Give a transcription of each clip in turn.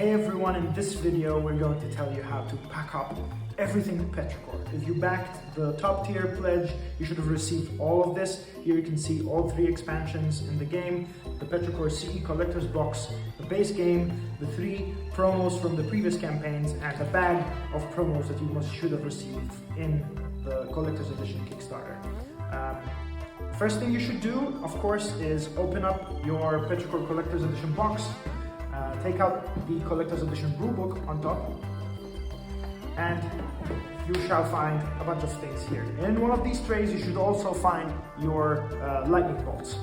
Hey everyone, in this video we're going to tell you how to pack up everything Petrichor. If you backed the top tier pledge, you should have received all of this. Here you can see all 3 expansions in the game, the Petrichor CE Collector's Box, the base game, the 3 promos from the previous campaigns, and a bag of promos that you should have received in the Collector's Edition Kickstarter. First thing you should do, of course, is open up your Petrichor Collector's Edition box. Take out the Collector's Edition rulebook on top, and you shall find a bunch of things here. In one of these trays you should also find your lightning bolts.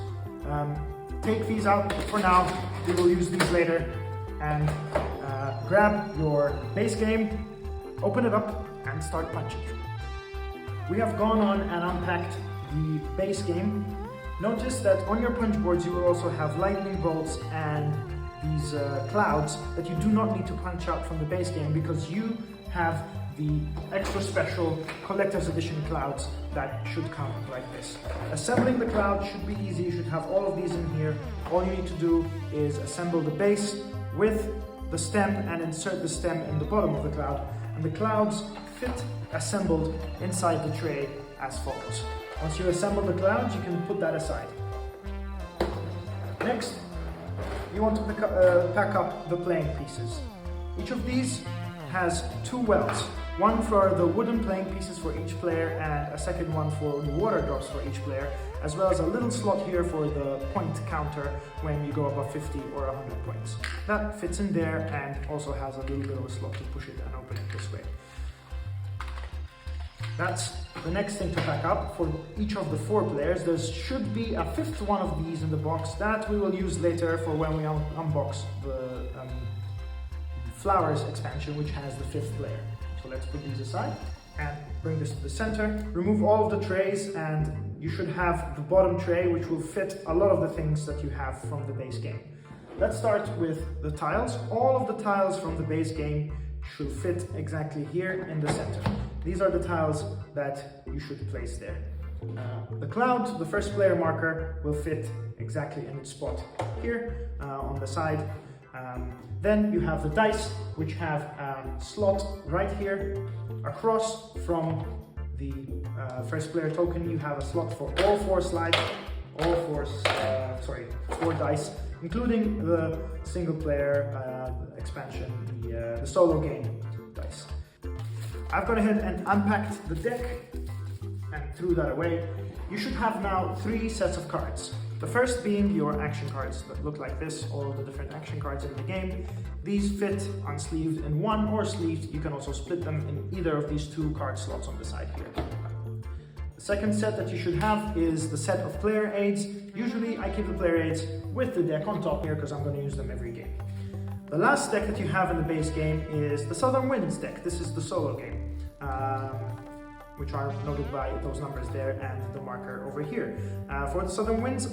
Take these out for now, we will use these later, and grab your base game, open it up and start punching. We have gone on and unpacked the base game. Notice that on your punch boards you will also have lightning bolts and these clouds that you do not need to punch out from the base game, because you have the extra special Collector's Edition clouds that should come like this. Assembling the cloud should be easy. You should have all of these in here. All you need to do is assemble the base with the stem and insert the stem in the bottom of the cloud, and the clouds fit assembled inside the tray as follows. Once you assemble the clouds, you can put that aside. Next, you want to pack up the playing pieces. Each of these has 2 wells, one for the wooden playing pieces for each player and a second one for the water drops for each player, as well as a little slot here for the point counter when you go above 50 or 100 points. That fits in there and also has a little bit of a slot to push it and open it this way. That's the next thing to pack up for each of the 4 players. There should be a 5th one of these in the box that we will use later for when we unbox the Flowers expansion, which has the 5th player. So let's put these aside and bring this to the center. Remove all of the trays, and you should have the bottom tray which will fit a lot of the things that you have from the base game. Let's start with the tiles. All of the tiles from the base game should fit exactly here in the center. These are the tiles that you should place there. The cloud, the first player marker, will fit exactly in its spot here on the side. Then you have the dice, which have a slot right here across from the first player token. You have a slot for all 4 slides, all 4 dice, including the single player expansion, the solo game dice. I've gone ahead and unpacked the deck and threw that away. You should have now 3 sets of cards. The first being your action cards that look like this, all of the different action cards in the game. These fit unsleeved in one or sleeved. You can also split them in either of these 2 card slots on the side here. The second set that you should have is the set of player aids. Usually I keep the player aids with the deck on top here because I'm going to use them every game. The last deck that you have in the base game is the Southern Winds deck. This is the solo game, which are noted by those numbers there and the marker over here. For the Southern Winds,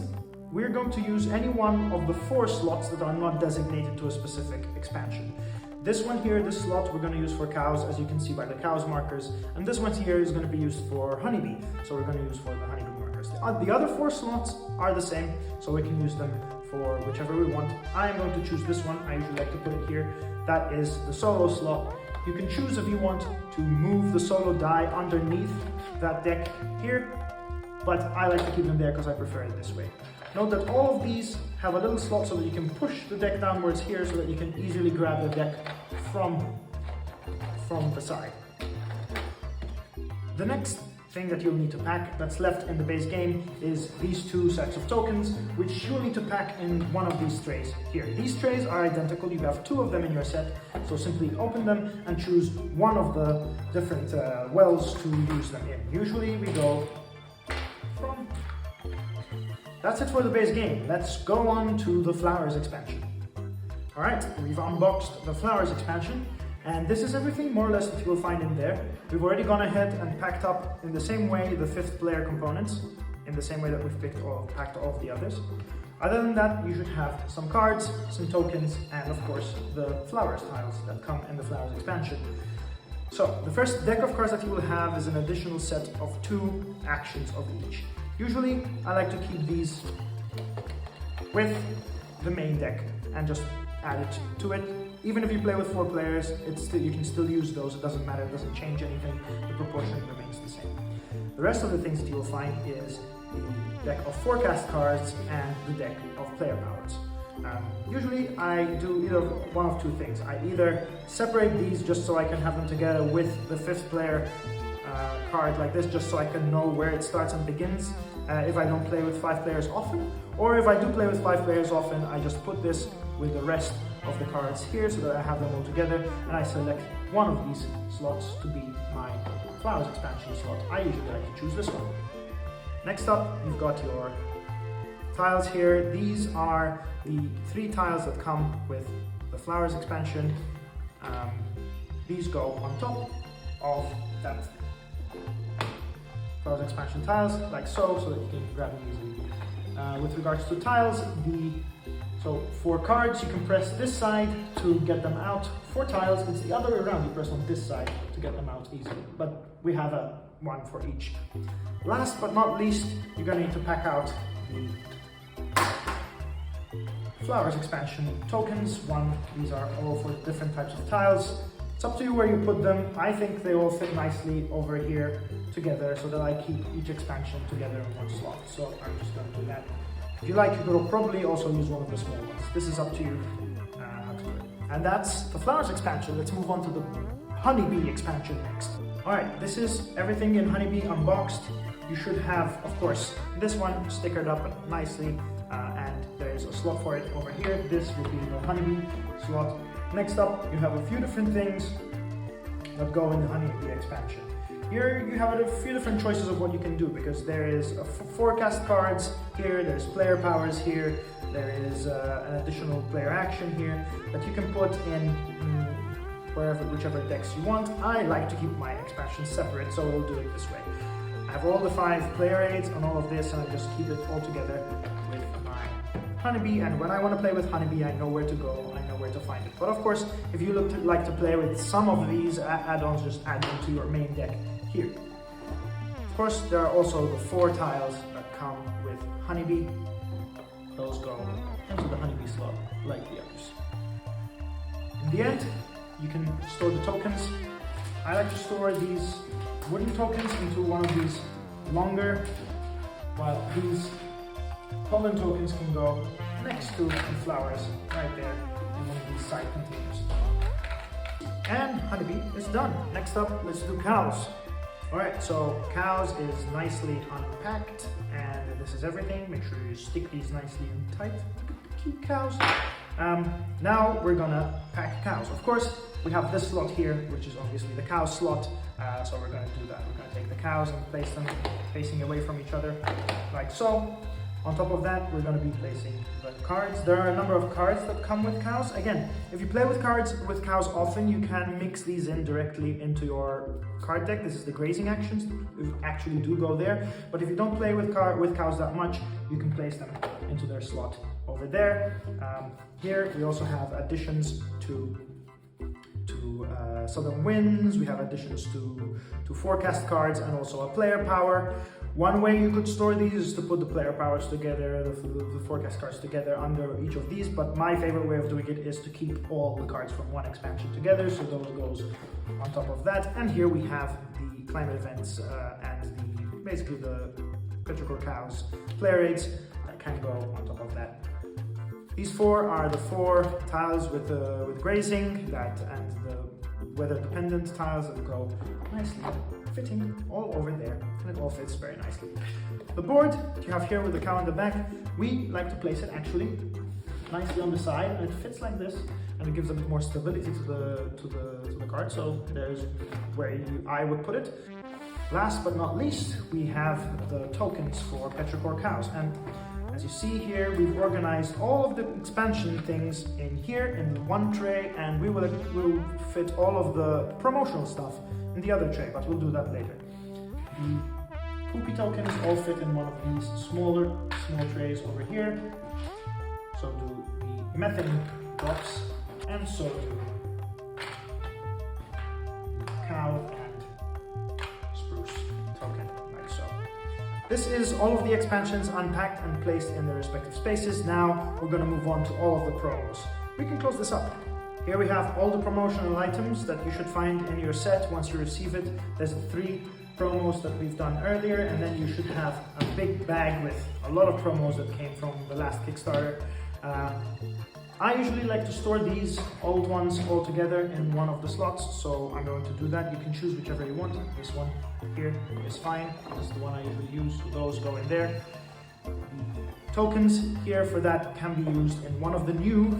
we're going to use any one of the 4 slots that are not designated to a specific expansion. This one here, this slot, we're going to use for cows, as you can see by the cows markers, and this one here is going to be used for honeybee, so we're going to use for the honeybee markers. The other 4 slots are the same, so we can use them for whichever we want. I am going to choose this one. I usually like to put it here. That is the solo slot. You can choose if you want to move the solo die underneath that deck here, but I like to keep them there because I prefer it this way. Note that all of these have a little slot so that you can push the deck downwards here so that you can easily grab the deck from the side. The next thing that you'll need to pack that's left in the base game is these 2 sets of tokens, which you'll need to pack in one of these trays here. These trays are identical. You have 2 of them in your set, so simply open them and choose one of the different wells to use them in. Usually we go from... That's it for the base game. Let's go on to the Flowers expansion. Alright, we've unboxed the Flowers expansion, and this is everything more or less that you will find in there. We've already gone ahead and packed up in the same way the 5th player components, in the same way that we've packed all of the others. Other than that, you should have some cards, some tokens, and of course the Flowers tiles that come in the Flowers expansion. So, the first deck of cards that you will have is an additional set of 2 actions of each. Usually, I like to keep these with the main deck and just add it to it Even if you play with 4 players, you can still use those. It doesn't matter, it doesn't change anything. The proportion remains the same. The rest of the things that you will find is the deck of forecast cards and the deck of player powers. Usually I do either one of 2 things. I either separate these just so I can have them together with the 5th player card like this, just so I can know where it starts and begins if I don't play with 5 players often. Or if I do play with 5 players often, I just put this with the rest of the cards here so that I have them all together, and I select one of these slots to be my Flowers expansion slot. I usually like to choose this one. Next up, you've got your tiles here. These are the 3 tiles that come with the Flowers expansion. These go on top of that Flowers expansion tiles, like so that you can grab them easily. With regards to tiles, so for cards you can press this side to get them out. For tiles, it's the other way around. You press on this side to get them out easily. But we have one for each. Last but not least, you're going to need to pack out the Flowers expansion tokens. These are all for different types of tiles. It's up to you where you put them. I think they all fit nicely over here together so that I keep each expansion together in one slot. So I'm just going to do that. If you like, you could probably also use one of the small ones. This is up to you how to do it. And that's the Flowers expansion. Let's move on to the Honeybee expansion next. Alright, this is everything in Honeybee unboxed. You should have, of course, this one stickered up nicely, and there's a slot for it over here. This will be the Honeybee slot. Next up, you have a few different things that go in the Honeybee expansion. Here you have a few different choices of what you can do, because there is forecast cards here, there's player powers here, there is an additional player action here that you can put in whichever decks you want. I like to keep my expansions separate, so we'll do it this way. I have all the 5 player aids on all of this, and I just keep it all together with my Honeybee, and when I want to play with Honeybee, I know where to go, I know where to find it. But of course, if you like to play with some of these add-ons, just add them to your main deck here. Of course, there are also the 4 tiles that come with Honeybee. Those go into the Honeybee slot like the others. In the end, you can store the tokens. I like to store these wooden tokens into one of these longer, while these pollen tokens can go next to the flowers right there in one of these side containers. And Honeybee is done. Next up, let's do cows. Alright, so cows is nicely unpacked, and this is everything. Make sure you stick these nicely and tight. Cute cows. Now we're gonna pack cows. Of course, we have this slot here, which is obviously the cow slot. So we're gonna do that. We're gonna take the cows and place them facing away from each other, like so. On top of that, we're going to be placing the cards. There are a number of cards that come with cows. Again, if you play with cows often, you can mix these in directly into your card deck. This is the grazing actions. You actually do go there. But if you don't play with cows that much, you can place them into their slot over there. Here we also have additions to Southern Winds. We have additions to forecast cards and also a player power. One way you could store these is to put the player powers together, the forecast cards together under each of these, but my favorite way of doing it is to keep all the cards from one expansion together, so those goes on top of that. And here we have the climate events and basically the Petrichor cows player aids that can go on top of that. These 4 are the 4 tiles with grazing and the weather dependent tiles that go nicely fitting all over there, and it all fits very nicely. The board you have here with the cow in the back, we like to place it actually nicely on the side, and it fits like this, and it gives a bit more stability to the card. So there's where I would put it. Last but not least, we have the tokens for Petrichor cows, and as you see here, we've organized all of the expansion things in here in one tray, and we'll fit all of the promotional stuff in the other tray, but we'll do that later. The poopy tokens all fit in one of these small trays over here. So do the methane drops, and so do the cow and spruce token, like so. This is all of the expansions unpacked and placed in their respective spaces. Now we're going to move on to all of the promos. We can close this up. Here we have all the promotional items that you should find in your set once you receive it. There's the 3 promos that we've done earlier, and then you should have a big bag with a lot of promos that came from the last Kickstarter. I usually like to store these old ones all together in one of the slots, so I'm going to do that. You can choose whichever you want. This one here is fine. This is the one I usually use, so those go in there. The tokens here for that can be used in one of the new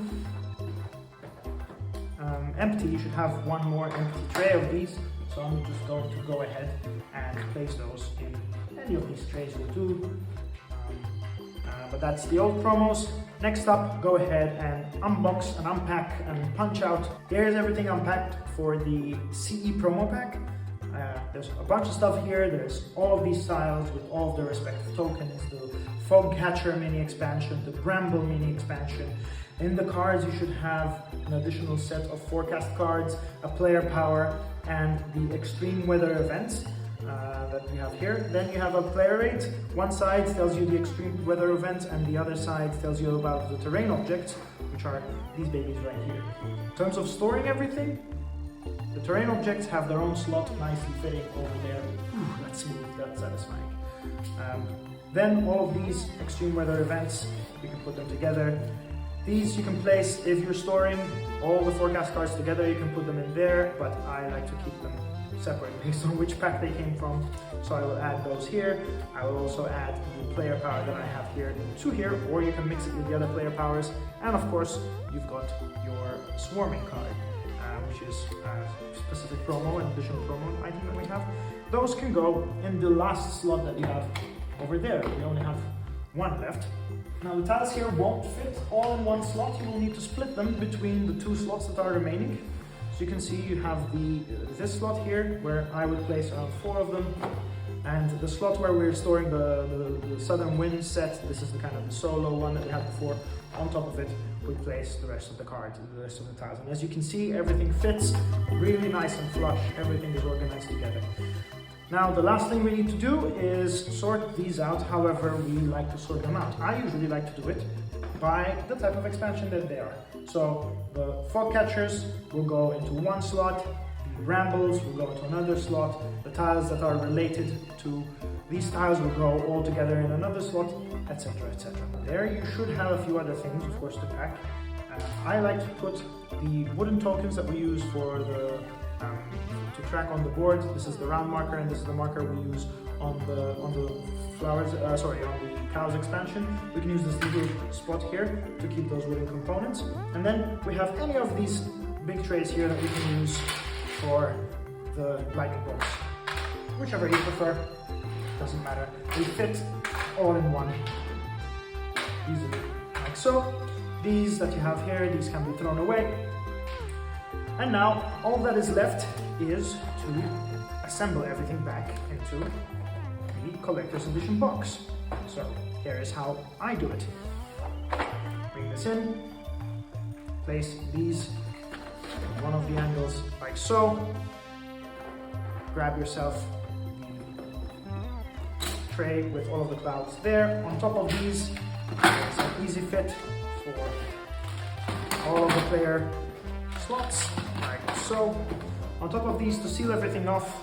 empty. You should have one more empty tray of these, so I'm just going to go ahead and place those in any of these trays will do. But that's the old promos. Next up, go ahead and unbox and unpack and punch out. Here's everything unpacked for the CE promo pack. There's a bunch of stuff here. There's all of these tiles with all of their respective tokens, the Fogcatcher mini expansion, the Bramble mini expansion. In the cards, you should have an additional set of forecast cards, a player power, and the extreme weather events that we have here. Then you have a player rate. One side tells you the extreme weather events, and the other side tells you about the terrain objects, which are these babies right here. In terms of storing everything, the terrain objects have their own slot nicely fitting over there. Ooh, that's smooth, that's satisfying. Then all of these extreme weather events, you can put them together. These you can place, if you're storing all the forecast cards together, you can put them in there, but I like to keep them separate based on which pack they came from. So I will add those here. I will also add the player power that I have here to here, or you can mix it with the other player powers. And of course, you've got your swarming card, which is a specific promo, an additional promo item that we have. Those can go in the last slot that you have over there. We only have one left. Now the tiles here won't fit all in one slot. You will need to split them between the 2 slots that are remaining. So you can see you have this slot here where I would place around 4 of them, and the slot where we're storing the Southern Wind set. This is the kind of the solo one that we had before. On top of it, we place the rest of the cards, the rest of the tiles. And as you can see, everything fits really nice and flush. Everything is organized together. Now the last thing we need to do is sort these out however we like to sort them out. I usually like to do it by the type of expansion that they are. So the Fogcatchers will go into one slot, the Brambles will go into another slot, the tiles that are related to these tiles will go all together in another slot, etc, etc. There you should have a few other things, of course, to pack. I like to put the wooden tokens that we use for the to track on the board. This is the round marker, and this is the marker we use on the flowers. On the cows expansion. We can use this little spot here to keep those wooden components. And then we have any of these big trays here that we can use for the lightning bolts. Whichever you prefer, doesn't matter. They fit all in one easily, like so. These that you have here, these can be thrown away. And now all that is left is to assemble everything back into the collector's edition box. So here is how I do it. Bring this in, place these in one of the angles like so. Grab yourself the tray with all of the clouds there. On top of these, there's an easy fit for all of the player slots, like so. On top of these, to seal everything off,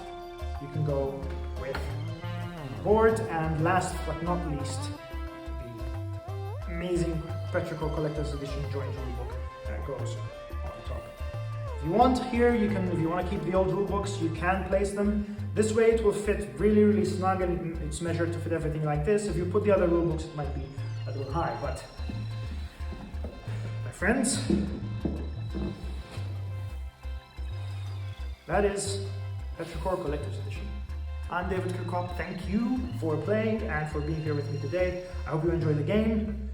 you can go with the board, and last but not least, the amazing Petrichor Collector's Edition joint rulebook that goes on top. If you want here, you can, if you want to keep the old rulebooks, you can place them. This way it will fit really, really snug, and it's measured to fit everything like this. If you put the other rulebooks, it might be a little high, but my friends, that is Petrichor Collector's Edition. I'm David Chircop. Thank you for playing and for being here with me today. I hope you enjoyed the game.